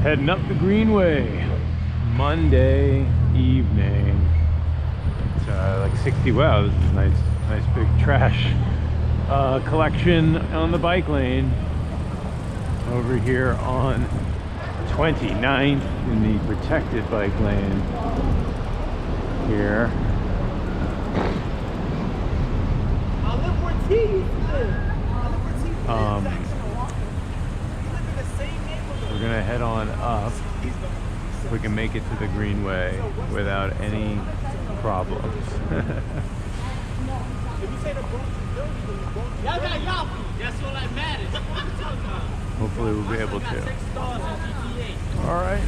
Heading up the Greenway, Monday evening. It's like 60. Wow, this is nice big trash collection on the bike lane over here on 29th in the protected bike lane here. We're gonna head on up if we can make it to the Greenway without any problems. Hopefully we'll be able to. All right.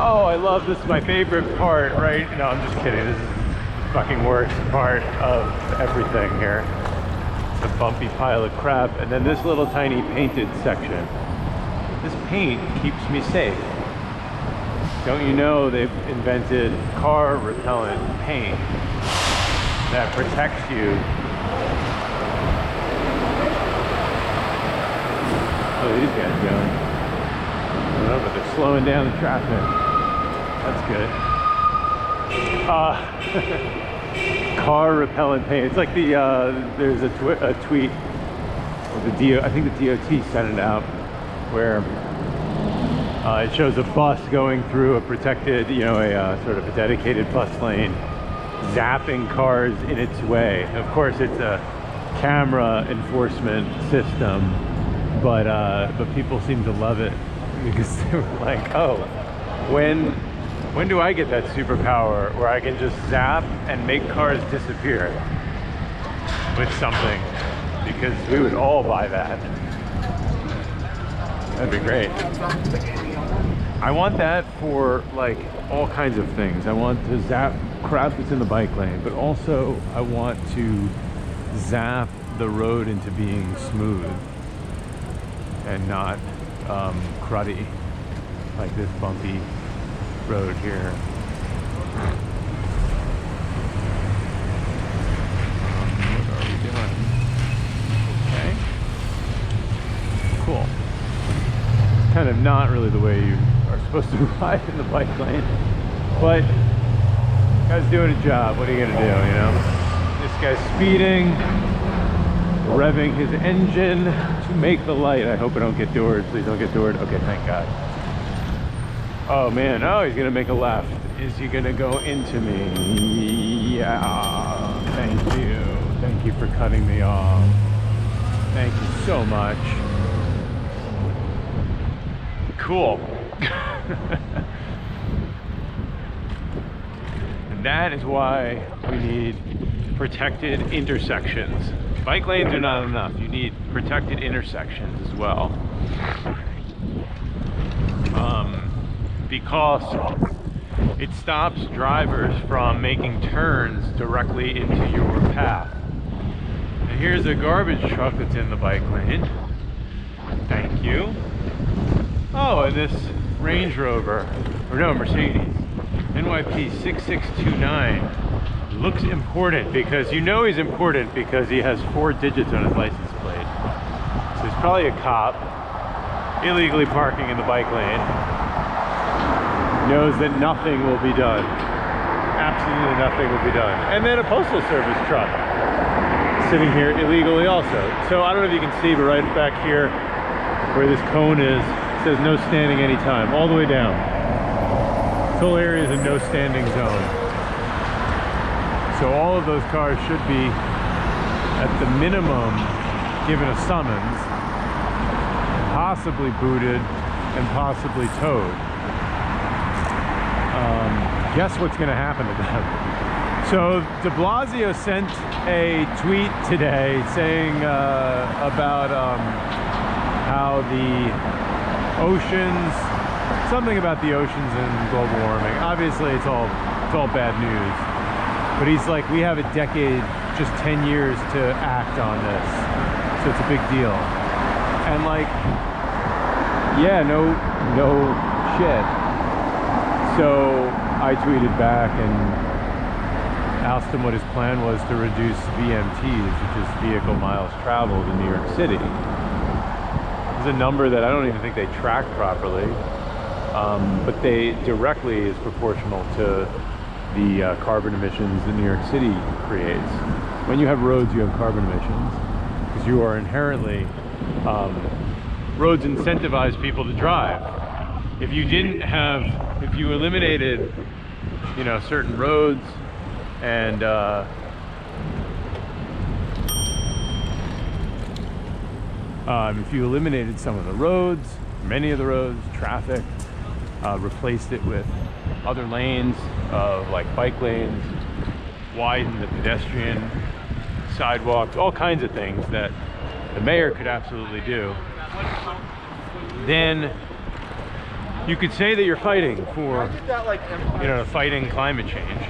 Oh, I love this. Is my favorite part, right? No, I'm just kidding. This is the fucking worst part of everything here. It's a bumpy pile of crap, and then this little tiny painted section. This paint keeps me safe. Don't you know they've invented car repellent paint that protects you? Oh, these guys going. I don't know, but they're slowing down the traffic. That's good. Car repellent paint. It's like the there's a tweet. I think the DOT sent it out where it shows a bus going through a protected, you know, a sort of a dedicated bus lane, zapping cars in its way. Of course, it's a camera enforcement system, but people seem to love it because they were like, oh, when do I get that superpower where I can just zap and make cars disappear with something? Because we would all buy that. That'd be great. I want that for like all kinds of things. I want to zap crap that's in the bike lane, but also I want to zap the road into being smooth and not cruddy like this bumpy road here. What are we doing? Okay. Cool. Kind of not really the way you are supposed to ride in the bike lane, but guy's doing a job. What are you gonna do, you know? This guy's speeding, revving his engine to make the light. I hope I don't get doored. Please don't get doored. Okay, thank God. Oh man, oh, he's gonna make a left. Is he gonna go into me? Yeah, thank you. Thank you for cutting me off. Thank you so much. Cool. And that is why we need protected intersections. Bike lanes are not enough. You need protected intersections as well. Because it stops drivers from making turns directly into your path. And here's a garbage truck that's in the bike lane. Thank you. Oh, and this Range Rover, or no, Mercedes, NYC 6629, looks important because you know he's important because he has 4 digits on his license plate. So he's probably a cop, illegally parking in the bike lane. Knows that nothing will be done. Absolutely nothing will be done. And then a postal service truck sitting here illegally also. So I don't know if you can see, but right back here where this cone is, it says no standing anytime, all the way down. This whole area is a no standing zone. So all of those cars should be, at the minimum, given a summons, possibly booted, and possibly towed. Guess what's going to happen to them? So de Blasio sent a tweet today saying about how the oceans, something about the oceans and global warming. Obviously, it's all bad news. But he's like, we have a decade, just 10 years to act on this. So it's a big deal. And like, yeah, no shit. So I tweeted back and asked him what his plan was to reduce VMTs, which is vehicle miles traveled in New York City. It's a number that I don't even think they track properly, but they directly is proportional to the carbon emissions that New York City creates. When you have roads, you have carbon emissions, because you are inherently, roads incentivize people to drive. If you didn't have, if you eliminated, you know, certain roads and if you eliminated some of the roads, many of the roads, traffic, replaced it with other lanes, like bike lanes, widen the pedestrian sidewalks, all kinds of things that the mayor could absolutely do, then you could say that you're fighting for, you know, fighting climate change,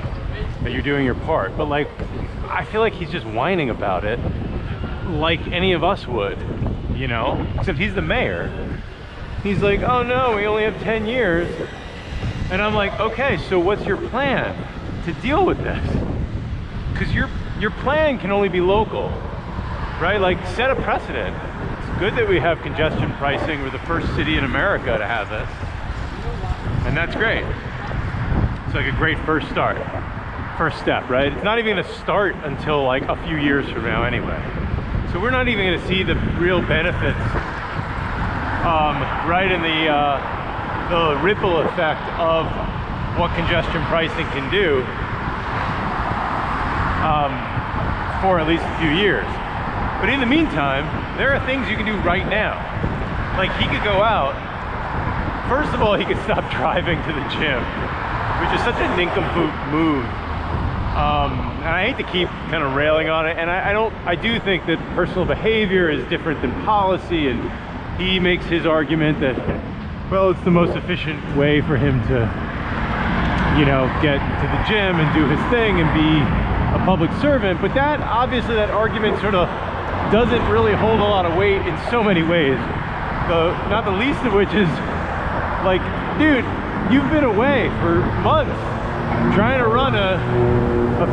that you're doing your part. But like, I feel like he's just whining about it like any of us would, you know, except he's the mayor. He's like, oh no, we only have 10 years. And I'm like, okay, so what's your plan to deal with this? Because your plan can only be local, right? Like, set a precedent. It's good that we have congestion pricing. We're the first city in America to have this. And that's great. It's like a great first start. First step, right? It's not even gonna start until like a few years from now anyway. So we're not even gonna see the real benefits, right, in the ripple effect of what congestion pricing can do for at least a few years. But in the meantime, there are things you can do right now. Like, he could go out. First of all, he could stop driving to the gym, which is such a nincompoop move. And I hate to keep kind of railing on it, and I do think that personal behavior is different than policy, and he makes his argument that, well, it's the most efficient way for him to, you know, get to the gym and do his thing and be a public servant. But that, obviously, that argument sort of doesn't really hold a lot of weight in so many ways. Not the least of which is, like, dude, you've been away for months trying to run a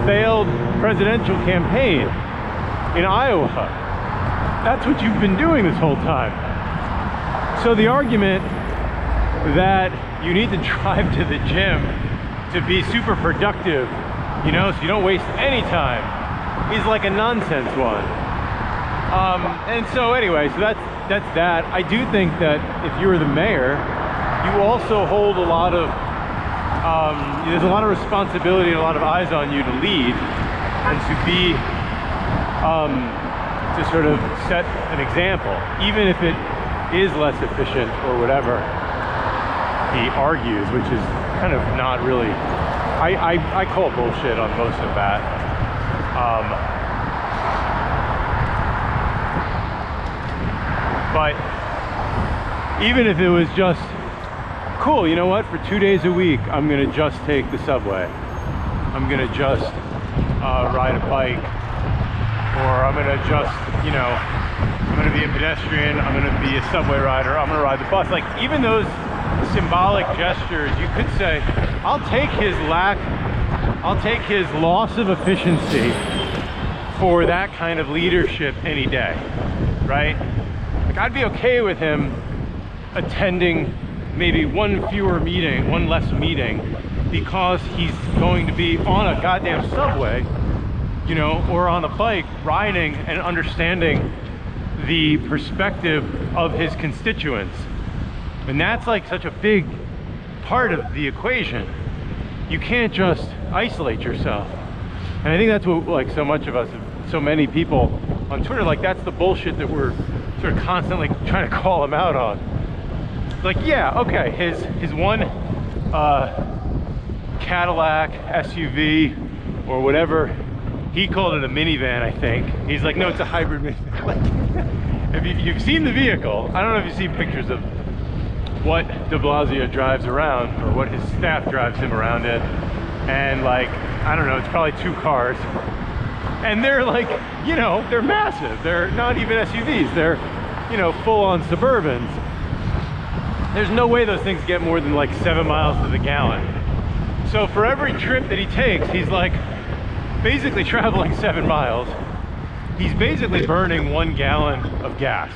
failed presidential campaign in Iowa. That's what you've been doing this whole time. So the argument that you need to drive to the gym to be super productive, you know, so you don't waste any time, is like a nonsense one. And so anyway, so that's that. I do think that if you were the mayor, you also hold a lot of, there's a lot of responsibility and a lot of eyes on you to lead and to be, to sort of set an example, even if it is less efficient or whatever he argues, which is kind of not really, I call bullshit on most of that. But even if it was just, cool, you know what, for 2 days a week, I'm gonna just take the subway. I'm gonna just ride a bike, or I'm gonna just, you know, I'm gonna be a pedestrian, I'm gonna be a subway rider, I'm gonna ride the bus. Like, even those symbolic gestures, you could say, I'll take his loss of efficiency for that kind of leadership any day, right? Like, I'd be okay with him attending maybe one less meeting, because he's going to be on a goddamn subway, you know, or on a bike, riding and understanding the perspective of his constituents. And that's like such a big part of the equation. You can't just isolate yourself. And I think that's what, like, so much of us, so many people on Twitter, like, that's the bullshit that we're sort of constantly trying to call him out on. Like, yeah, okay, his one Cadillac SUV or whatever, he called it a minivan, I think. He's like, no, it's a hybrid minivan. Like, if you've seen the vehicle, I don't know if you've seen pictures of what de Blasio drives around, or what his staff drives him around in, and like, I don't know, it's probably 2 cars, and they're like, you know, they're massive. They're not even SUVs, they're, you know, full-on Suburbans. There's no way those things get more than like 7 miles to the gallon. So for every trip that he takes, he's like, basically traveling 7 miles. He's basically burning 1 gallon of gas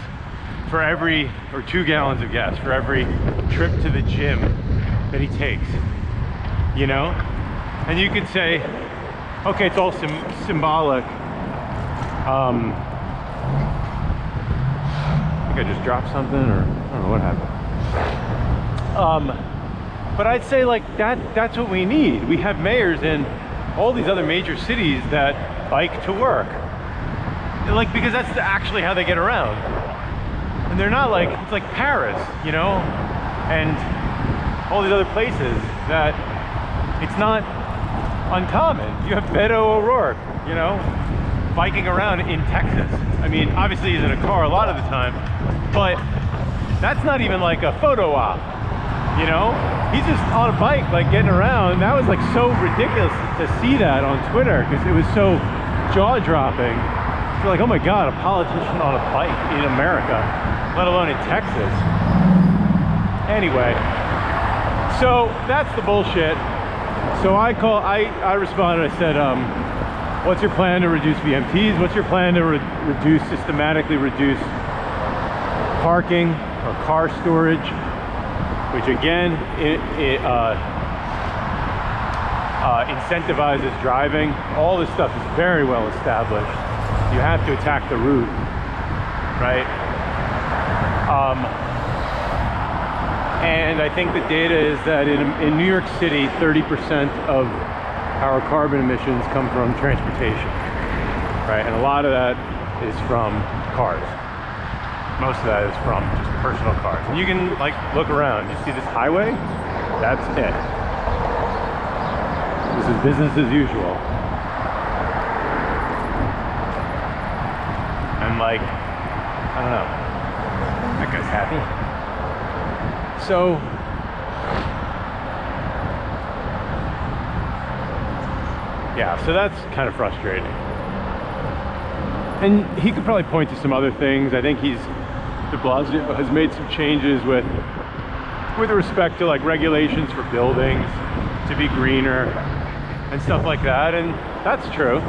for every, or 2 gallons of gas for every trip to the gym that he takes, you know? And you could say, okay, it's all symbolic. I think I just dropped something, or I don't know what happened. But I'd say like that's what we need. We have mayors in all these other major cities that bike to work. Like, because that's actually how they get around. And they're not like, it's like Paris, you know, and all these other places that it's not uncommon. You have Beto O'Rourke, you know, biking around in Texas. I mean, obviously he's in a car a lot of the time, but that's not even like a photo op, you know? He's just on a bike, like getting around. That was like so ridiculous to see that on Twitter because it was so jaw-dropping. You're like, oh my God, a politician on a bike in America, let alone in Texas. Anyway, so that's the bullshit. So I responded, I said, what's your plan to reduce VMTs? What's your plan to systematically reduce parking or car storage? Which again, it incentivizes driving. All this stuff is very well established. You have to attack the root, right? And I think the data is that in New York City, 30% of our carbon emissions come from transportation, right? And a lot of that is from cars. Most of that is from just personal cars. And you can like look around, you see this highway? That's it. This is business as usual. And like, I don't know, that guy's happy. So, yeah, so that's kind of frustrating. And he could probably point to some other things. I think de Blasio has made some changes with respect to like regulations for buildings to be greener and stuff like that, and that's true.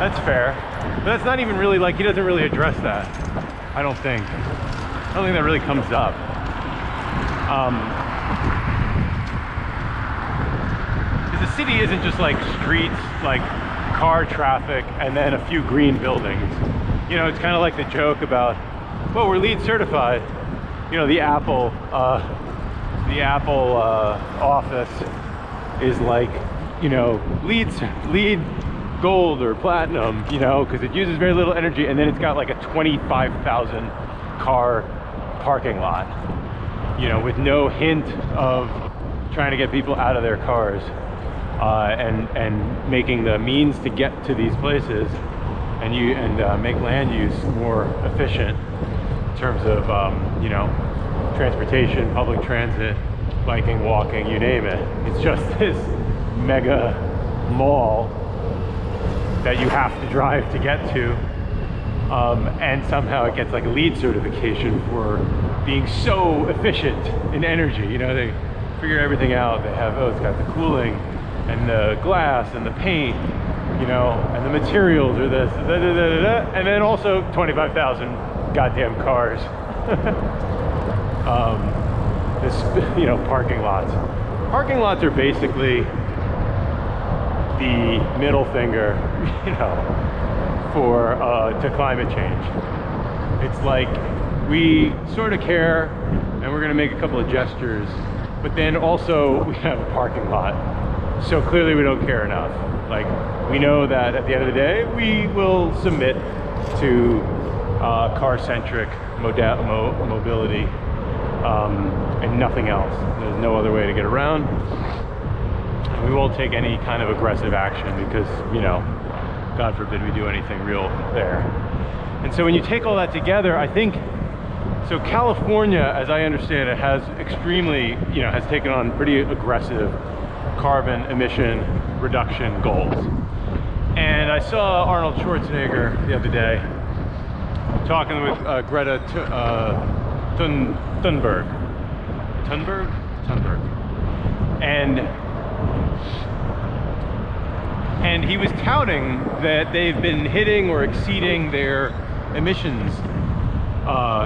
That's fair. But that's not even really like, he doesn't really address that. I don't think that really comes up. Because the city isn't just like streets, like car traffic, and then a few green buildings. You know, it's kind of like the joke about, well, we're LEED certified. You know, the Apple office is like, you know, LEED gold or platinum, you know, because it uses very little energy, and then it's got like a 25,000 car parking lot, you know, with no hint of trying to get people out of their cars, and making the means to get to these places and make land use more efficient in terms of you know, transportation, public transit, biking, walking, you name it. It's just this mega mall that you have to drive to get to, and somehow it gets like a LEED certification for being so efficient in energy. You know, they figure everything out. They have, oh, it's got the cooling and the glass and the paint, you know, and the materials are this, and then also 25,000 goddamn cars. This, you know, parking lots. Parking lots are basically the middle finger, you know, to climate change. It's like, we sort of care and we're gonna make a couple of gestures, but then also we have a parking lot. So clearly we don't care enough. Like, we know that at the end of the day, we will submit to car-centric mobility and nothing else. There's no other way to get around. And we won't take any kind of aggressive action because, you know, God forbid we do anything real there. And so when you take all that together, I think, so California, as I understand it, has extremely, you know, has taken on pretty aggressive carbon emission reduction goals. And I saw Arnold Schwarzenegger the other day talking with Greta Thunberg. And And he was touting that they've been hitting or exceeding their emissions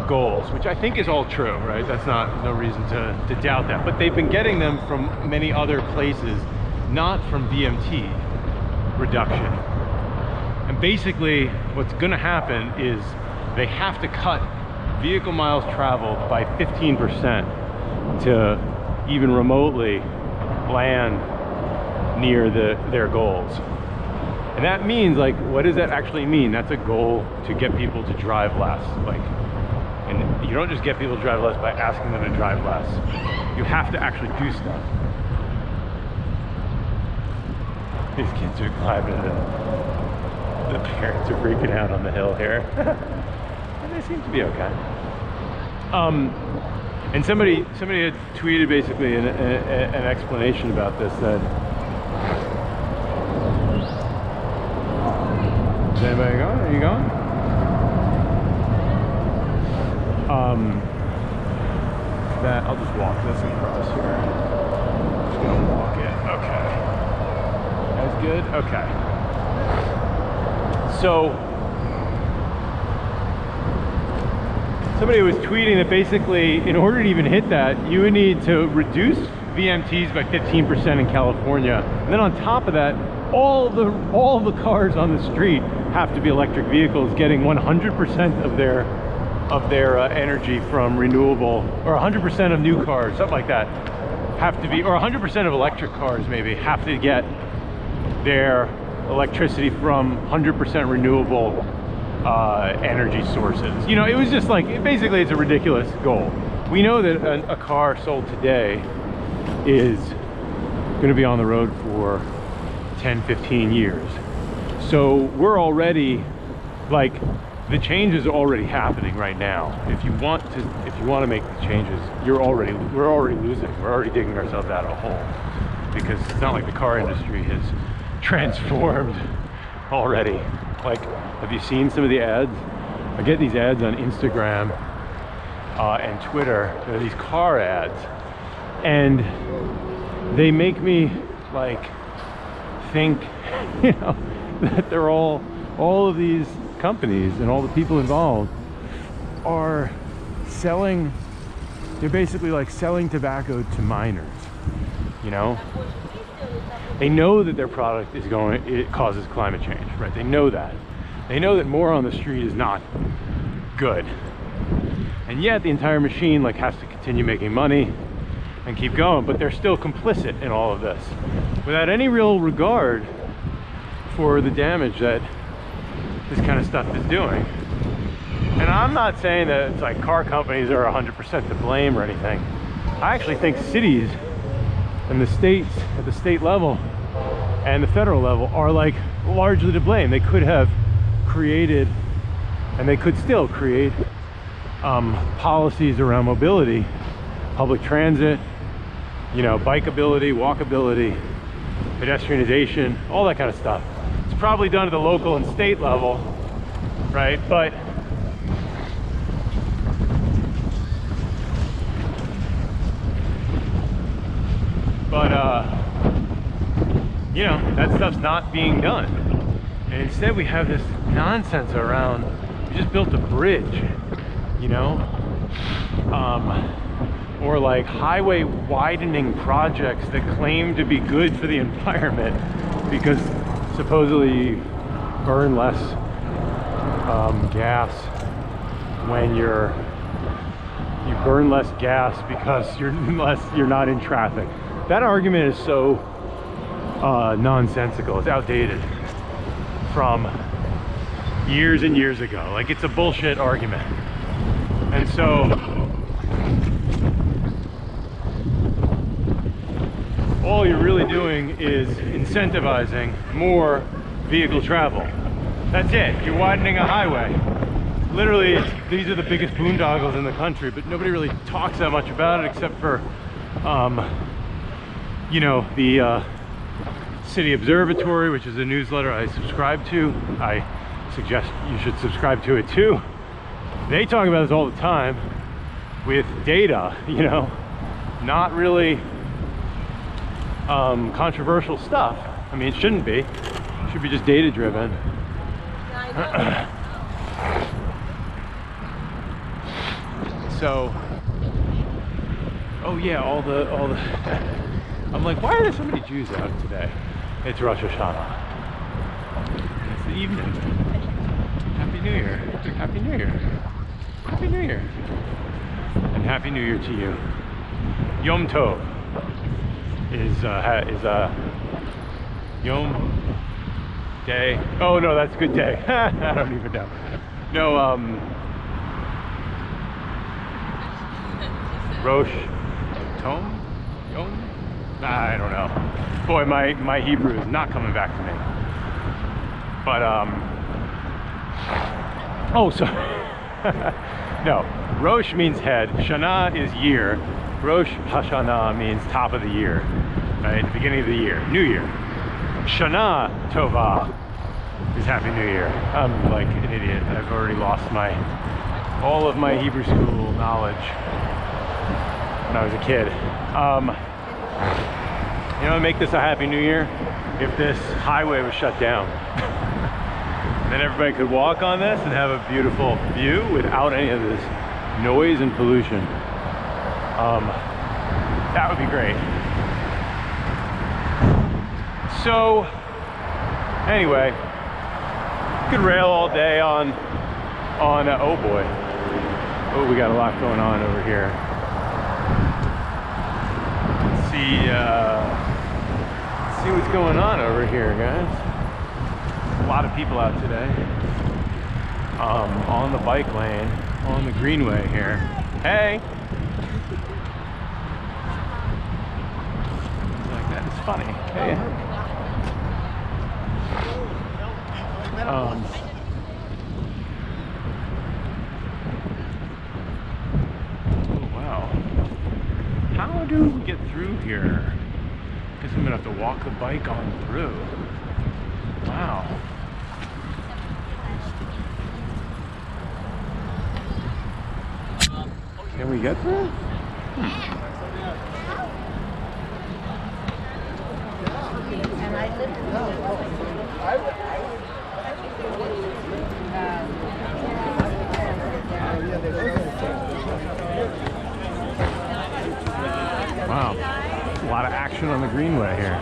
goals, which I think is all true, right? That's not, no reason to doubt that. But they've been getting them from many other places, not from VMT reduction. And basically what's gonna happen is they have to cut vehicle miles traveled by 15% to even remotely land near their goals. And that means, like, what does that actually mean? That's a goal to get people to drive less. Like, and you don't just get people to drive less by asking them to drive less. You have to actually do stuff. These kids are climbing it. The parents are freaking out on the hill here. And they seem to be okay. And somebody had tweeted basically an explanation about this, that is anybody going? Are you going? That I'll just walk this across here. Just gonna walk it. Okay. That's good? Okay. So somebody was tweeting that basically in order to even hit that, you would need to reduce VMTs by 15% in California. And then on top of that, all the cars on the street have to be electric vehicles, getting 100% of their energy from renewable, or 100% of new cars, something like that, have to be, or 100% of electric cars maybe have to get their electricity from 100% renewable energy sources. You know, it was just like, basically it's a ridiculous goal. We know that a car sold today is going to be on the road for 10-15 years. So we're already, like, the change is already happening right now. If you want to make the changes, we're already losing. We're already digging ourselves out of a hole, because it's not like the car industry has transformed already. Like, have you seen some of the ads? I get these ads on Instagram and Twitter. They're these car ads, and they make me like think, you know, that they're all of these companies and all the people involved are selling, they're basically like selling tobacco to minors, you know? They know that their product is it causes climate change, right? They know that. They know that more on the street is not good. And yet the entire machine like has to continue making money and keep going, but they're still complicit in all of this without any real regard for the damage that this kind of stuff is doing. And I'm not saying that it's like car companies are 100% to blame or anything. I actually think cities and the states at the state level and the federal level are like largely to blame. They could have created, and they could still create, policies around mobility, public transit, you know, bikeability, walkability, pedestrianization, all that kind of stuff. It's probably done at the local and state level, right? But you know, that stuff's not being done. And instead we have this nonsense around, we just built a bridge, you know? Or like highway widening projects that claim to be good for the environment because supposedly you burn less gas when you burn less gas because you're not in traffic. That argument is so nonsensical. It's outdated from years and years ago. Like, it's a bullshit argument. And so all you're really doing is incentivizing more vehicle travel. That's it. You're widening a highway. Literally, these are the biggest boondoggles in the country, but nobody really talks that much about it except for you know, the City Observatory, which is a newsletter I subscribe to. I suggest you should subscribe to it too. They talk about this all the time with data, you know, not really controversial stuff. I mean, it shouldn't be, Should be just data driven. So, oh yeah, all the I'm like, why are there so many Jews out today? It's Rosh Hashanah. It's the evening. Happy New Year. Happy New Year. Happy New Year. And Happy New Year to you. Yom Tov is Yom Day. Oh no, that's good day. I don't even know. No, Rosh Tom? Yom? I don't know. Boy, my Hebrew is not coming back to me. But oh, sorry. No, Rosh means head. Shana is year. Rosh Hashanah means top of the year, right? The beginning of the year, New Year. Shana Tova is Happy New Year. I'm like an idiot. I've already lost all of my Hebrew school knowledge when I was a kid. You know, make this a Happy New Year if this highway was shut down. Then everybody could walk on this and have a beautiful view without any of this noise and pollution. That would be great. So, anyway, could rail all day on oh boy. Oh, we got a lot going on over here. Let's see what's going on over here, guys. A lot of people out today. On the bike lane, on the greenway here. Hey! Like that is funny. Hey. Oh wow. How do we get through here? Guess I'm gonna have to walk the bike on through. Wow. Can we get through? Wow. A lot of action on the greenway here.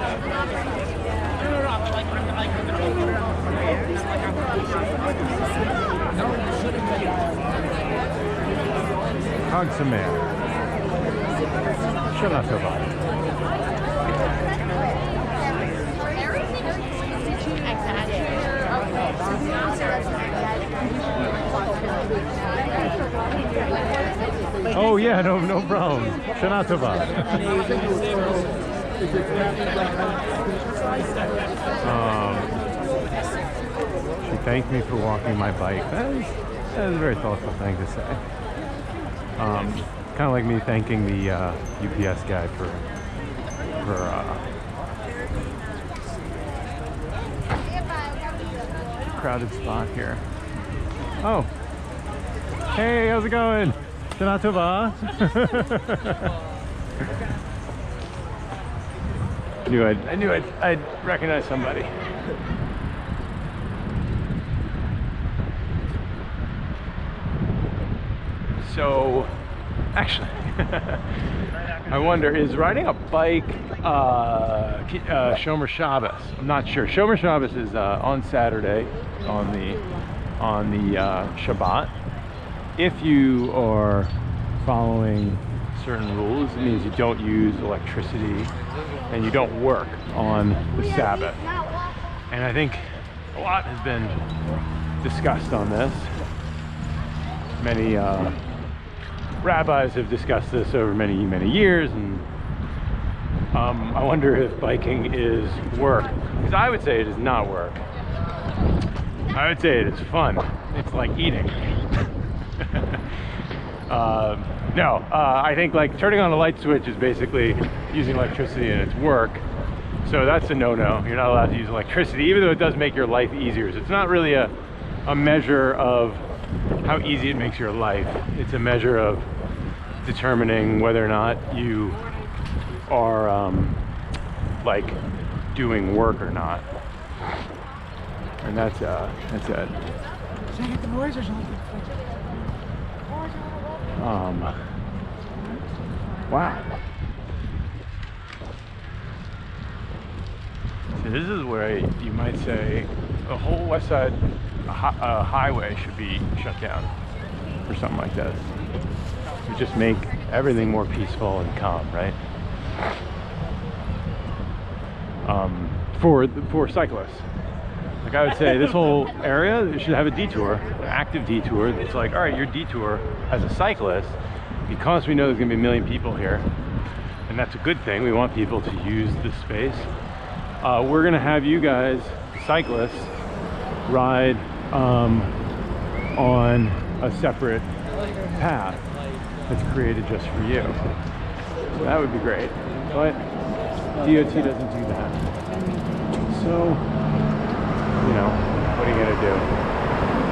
Hag Sameach. Shana Tova. Oh yeah, no problem. Shana Tova. She thanked me for walking my bike. That is a very thoughtful thing to say. Kind of like me thanking the UPS guy for crowded spot here. Oh, hey, how's it going? Shana Tova. I knew I'd recognize somebody. So, actually, I wonder, is riding a bike Shomer Shabbos? I'm not sure. Shomer Shabbos is on Saturday, on the Shabbat. If you are following certain rules, it means you don't use electricity and you don't work on the Sabbath. And I think a lot has been discussed on this. Many rabbis have discussed this over many years, and I wonder if biking is work, because I would say it is not work. I would say it is fun. It's like eating. No, I think like turning on a light switch is basically using electricity and it's work. So that's a no-no. You're not allowed to use electricity, even though it does make your life easier. So it's not really a measure of how easy it makes your life. It's a measure of determining whether or not you are like doing work or not. And that's it. Should I get the noise or should I get the wow. So this is where you might say the whole west side highway should be shut down or something like this. To just make everything more peaceful and calm, right? For cyclists. Like I would say this whole area should have a detour, an active detour that's like, all right, your detour as a cyclist, because we know there's gonna be a million people here, and that's a good thing, we want people to use this space. We're gonna have you guys, cyclists, ride on a separate path that's created just for you. So that would be great, but DOT doesn't do that. So, you know, what are you gonna do?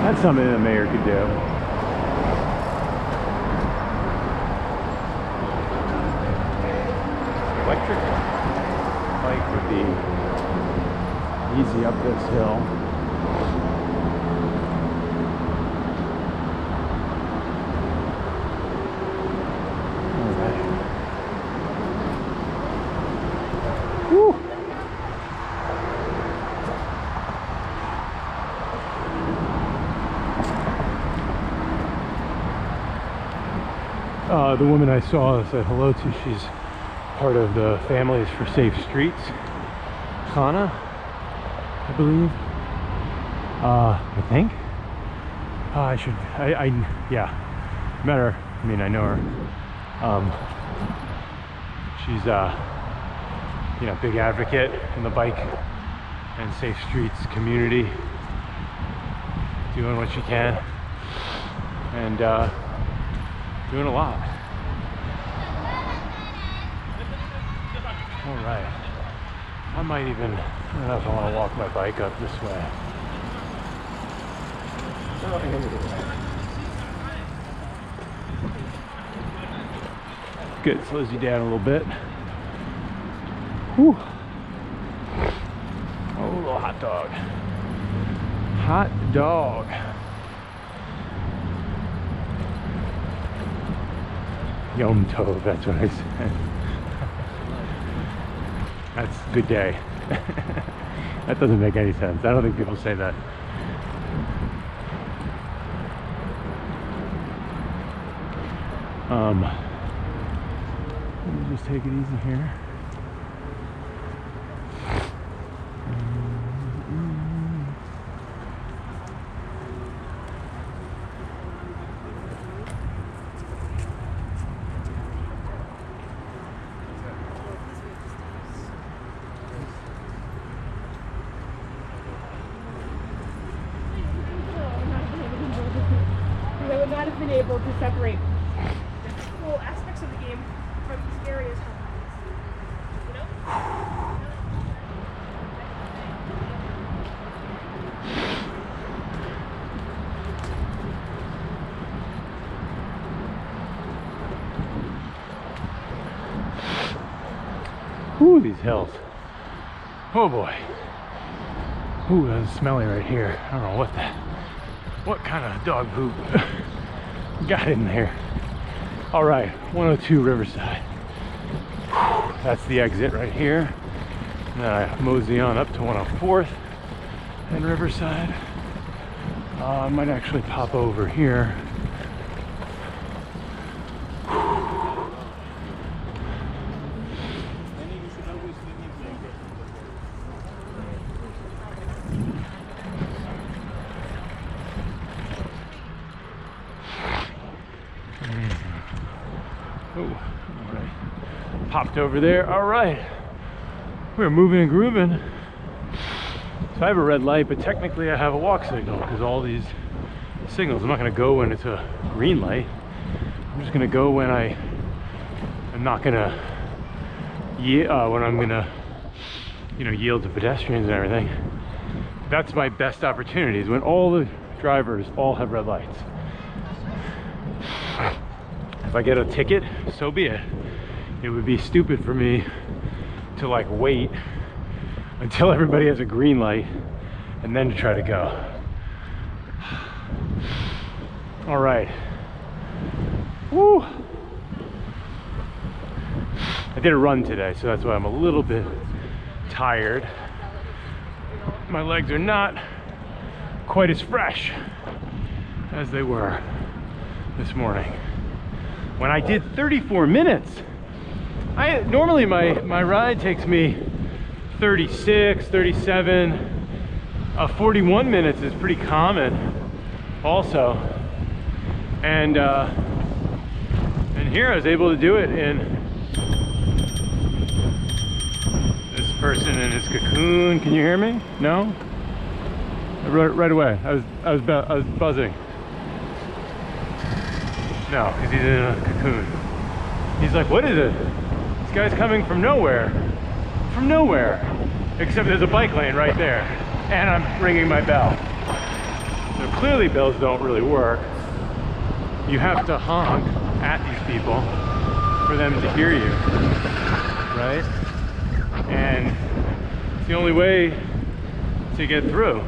That's something the mayor could do. Electric bike would be easy up this hill. Woo! The woman I saw said hello to, she's part of the Families for Safe Streets, Hannah, I believe. I think. Yeah, met her. I mean, I know her. She's you know, big advocate in the bike and safe streets community, doing what she can, and doing a lot. All right, I might even, I don't know if I want to walk my bike up this way. Good, slows you down a little bit. Whew. Oh, little hot dog. Hot dog. Yom Tov, that's what I said. That's a good day. That doesn't make any sense. I don't think people say that. Let me just take it easy here. I would not have been able to separate cool aspects of the game from the scary areas. You know? Ooh, these hills. Oh boy. Ooh, that's smelly right here. I don't know what kind of dog poop got in there. All right, 102 Riverside. Whew, that's the exit right here. And then I mosey on up to 104th and Riverside. I might actually pop over here. Oh, all right. Popped over there. All right. We're moving and grooving. So I have a red light, but technically I have a walk signal because all these signals, I'm not going to go when it's a green light. I'm just going to go when I'm not going to, when I'm going to, you know, yield to pedestrians and everything. That's my best opportunities, when all the drivers all have red lights. If I get a ticket, so be it. It would be stupid for me to like wait until everybody has a green light and then to try to go. All right. Woo! I did a run today, so that's why I'm a little bit tired. My legs are not quite as fresh as they were this morning. When I did 34 minutes, normally my ride takes me 36, 37, 41 minutes is pretty common also. And here I was able to do it in this person in his cocoon. Can you hear me? No? Right away. I was buzzing. No, because he's in a cocoon. He's like, what is it? This guy's coming from nowhere. From nowhere. Except there's a bike lane right there. And I'm ringing my bell. So clearly bells don't really work. You have to honk at these people for them to hear you, right? And it's the only way to get through.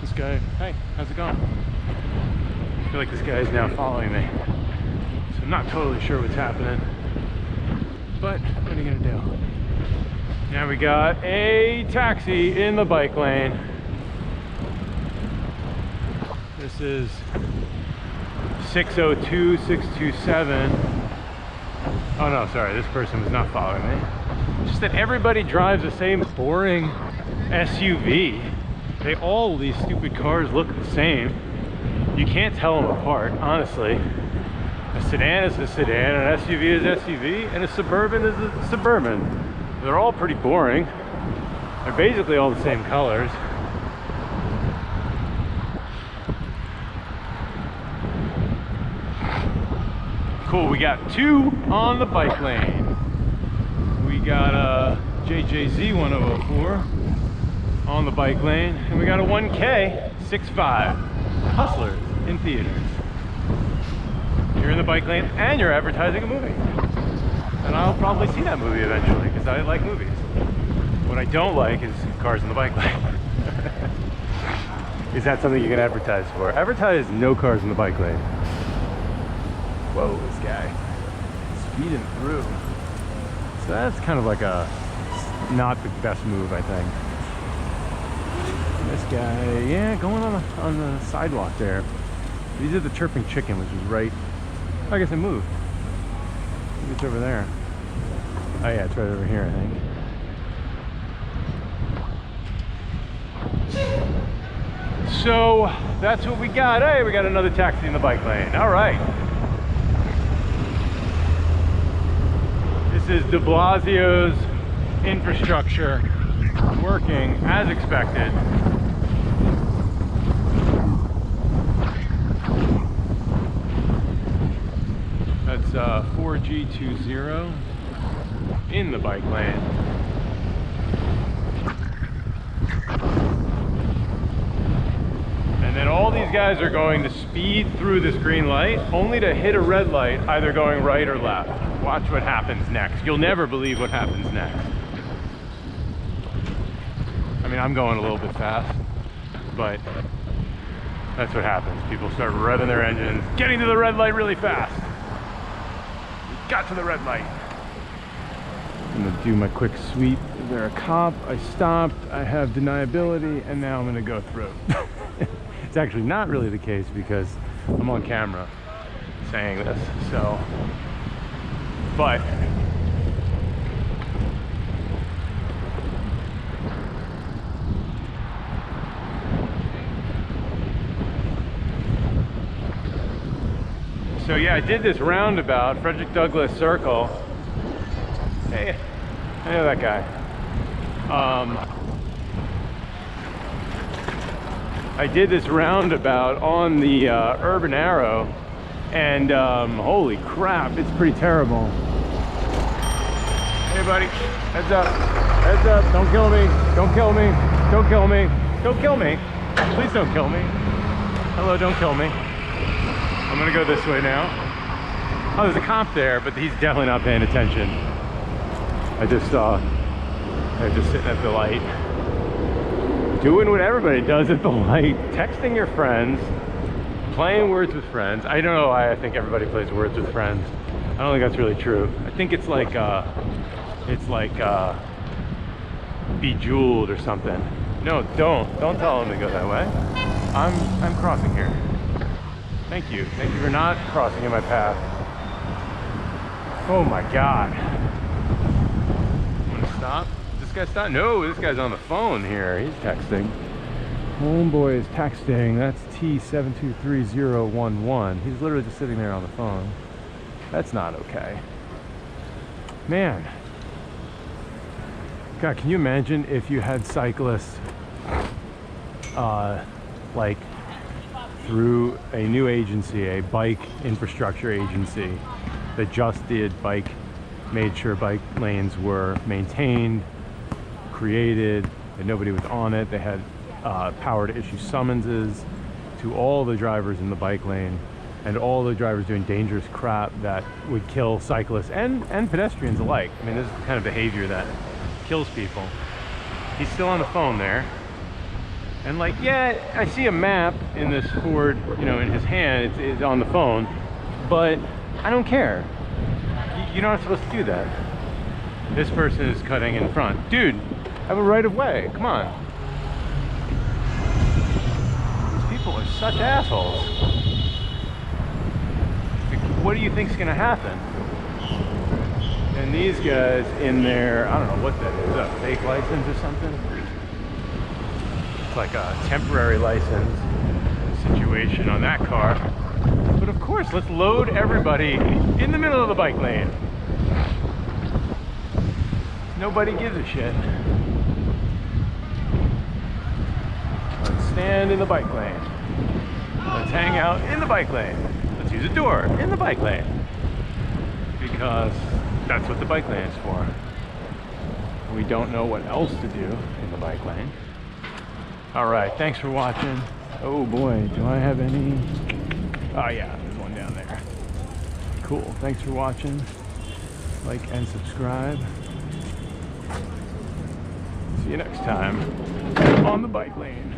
This guy, hey, how's it going? I feel like this guy is now following me. So I'm not totally sure what's happening, but what are you gonna do? Now we got a taxi in the bike lane. This is 602, 627. Oh no, sorry, this person was not following me. Just that everybody drives the same boring SUV. All these stupid cars look the same. You can't tell them apart, honestly. A sedan is a sedan, an SUV is SUV, and a Suburban is a Suburban. They're all pretty boring. They're basically all the same colors. Cool, we got 2 on the bike lane. We got a JJZ 1004 on the bike lane, and we got a 1K 65 Hustlers in theaters. You're in the bike lane and you're advertising a movie. And I'll probably see that movie eventually because I like movies. What I don't like is cars in the bike lane. Is that something you can advertise for? Advertise no cars in the bike lane. Whoa, this guy speeding through. So that's kind of like not the best move, I think. This guy, yeah, going on the sidewalk there. These are the Chirping Chicken, which is right. I guess it moved. Maybe it's over there. Oh yeah, it's right over here, I think. So that's what we got. Hey, we got another taxi in the bike lane. All right. This is de Blasio's infrastructure working as expected. That's 4G20 in the bike lane. And then all these guys are going to speed through this green light only to hit a red light, either going right or left. Watch what happens next. You'll never believe what happens next. I mean, I'm going a little bit fast, but that's what happens. People start revving their engines, getting to the red light really fast. Got to the red light. I'm gonna do my quick sweep. Is there a cop? I stopped. I have deniability, and now I'm gonna go through. It's actually not really the case because I'm on camera saying this, so. But so yeah, I did this roundabout, Frederick Douglass Circle. Hey, I know that guy. I did this roundabout on the Urban Arrow, and holy crap, it's pretty terrible. Hey buddy, heads up, don't kill me, don't kill me, don't kill me, don't kill me, please don't kill me. Hello, don't kill me. I'm gonna go this way now. Oh, there's a cop there, but he's definitely not paying attention. I just saw, they're just sitting at the light. doing what everybody does at the light, texting your friends, playing Words with Friends. I don't know why I think everybody plays Words with Friends. I don't think that's really true. I think it's like Bejeweled or something. No, don't tell them to go that way. I'm crossing here. Thank you for not crossing in my path. Oh my God. I'm gonna stop. This guy stop? No, this guy's on the phone here. He's texting. Homeboy is texting. That's T723011. He's literally just sitting there on the phone. That's not okay. Man. God, can you imagine if you had cyclists like through a new agency, a bike infrastructure agency that just made sure bike lanes were maintained, created, and nobody was on it. They had power to issue summonses to all the drivers in the bike lane and all the drivers doing dangerous crap that would kill cyclists and pedestrians alike. I mean, this is the kind of behavior that kills people. He's still on the phone there. And like, yeah, I see a map in this Ford, you know, in his hand. It's on the phone, but I don't care. You're not supposed to do that. This person is cutting in front. Dude, I have a right of way. Come on. These people are such assholes. Like, what do you think's gonna happen? And these guys in there, I don't know what that is, a fake license or something? It's like a temporary license situation on that car. But of course, let's load everybody in the middle of the bike lane. Nobody gives a shit. Let's stand in the bike lane. Let's hang out in the bike lane. Let's use a door in the bike lane. Because that's what the bike lane is for. We don't know what else to do in the bike lane. All right, thanks for watching. Oh boy, do I have any? Oh yeah, there's one down there. Cool, thanks for watching. Like and subscribe. See you next time on the bike lane.